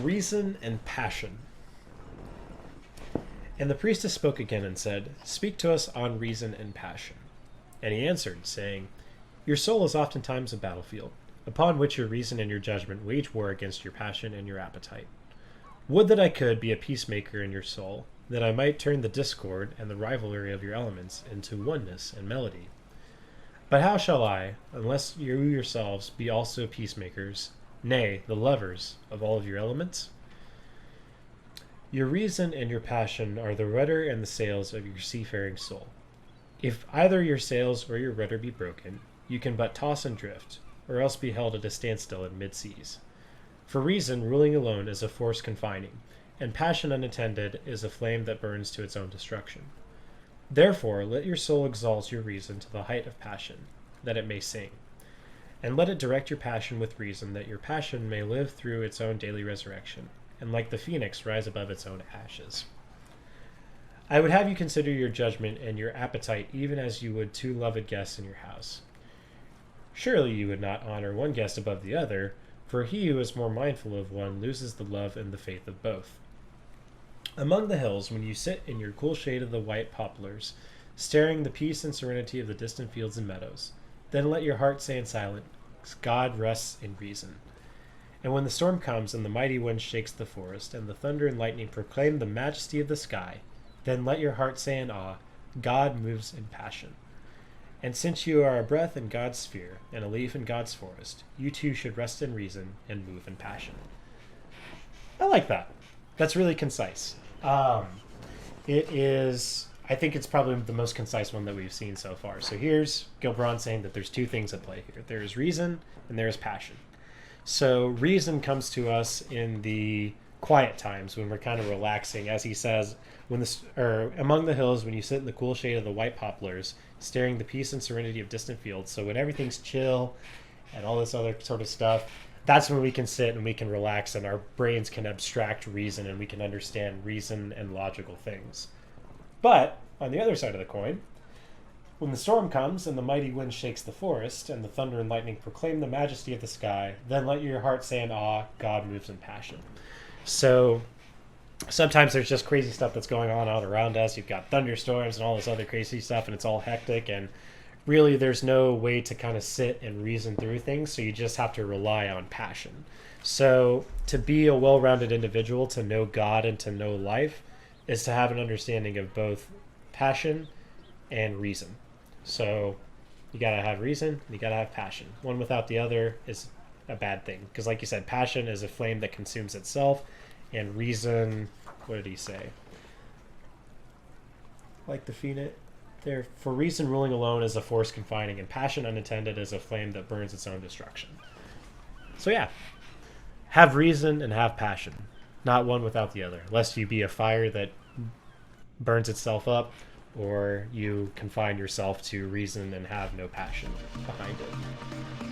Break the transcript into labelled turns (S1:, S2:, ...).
S1: Reason and passion. And the priestess spoke again and said, "Speak to us on reason and passion." And he answered, saying, "Your soul is oftentimes a battlefield, upon which your reason and your judgment wage war against your passion and your appetite. Would that I could be a peacemaker in your soul, that I might turn the discord and the rivalry of your elements into oneness and melody. But how shall I, unless you yourselves be also peacemakers, nay, the lovers of all of your elements? Your reason and your passion are the rudder and the sails of your seafaring soul. If either your sails or your rudder be broken, you can but toss and drift, or else be held at a standstill in mid-seas. For reason, ruling alone, is a force confining, and passion unattended is a flame that burns to its own destruction. Therefore, let your soul exalt your reason to the height of passion, that it may sing. And let it direct your passion with reason, that your passion may live through its own daily resurrection, and like the phoenix rise above its own ashes. I would have you consider your judgment and your appetite even as you would two loved guests in your house. Surely you would not honor one guest above the other, for he who is more mindful of one loses the love and the faith of both. Among the hills, when you sit in your cool shade of the white poplars, staring the peace and serenity of the distant fields and meadows, then let your heart say in silence, God rests in reason. And when the storm comes and the mighty wind shakes the forest, and the thunder and lightning proclaim the majesty of the sky, then let your heart say in awe, God moves in passion. And since you are a breath in God's sphere and a leaf in God's forest, you too should rest in reason and move in passion. I like that. That's really concise. It is, I think it's probably the most concise one that we've seen so far. So here's Gibran saying that there's two things at play here. There is reason and there is passion. So reason comes to us in the quiet times when we're kind of relaxing, as he says, among the hills, when you sit in the cool shade of the white poplars, staring the peace and serenity of distant fields. So when everything's chill and all this other sort of stuff, that's when we can sit and we can relax and our brains can abstract reason and we can understand reason and logical things. But on the other side of the coin, when the storm comes and the mighty wind shakes the forest and the thunder and lightning proclaim the majesty of the sky, then let your heart say in awe, God moves in passion. So sometimes there's just crazy stuff that's going on out around us. You've got thunderstorms and all this other crazy stuff, and it's all hectic, and really there's no way to kind of sit and reason through things, so you just have to rely on passion. So to be a well-rounded individual, to know God and to know life, is to have an understanding of both passion and reason. So you gotta have reason and you gotta have passion. One without the other is a bad thing, because like you said, passion is a flame that consumes itself, and reason, what did he say? Like the phoenix, there, for reason ruling alone is a force confining, and passion unattended is a flame that burns its own destruction. So yeah, have reason and have passion, not one without the other, lest you be a fire that burns itself up, or you confine yourself to reason and have no passion behind it.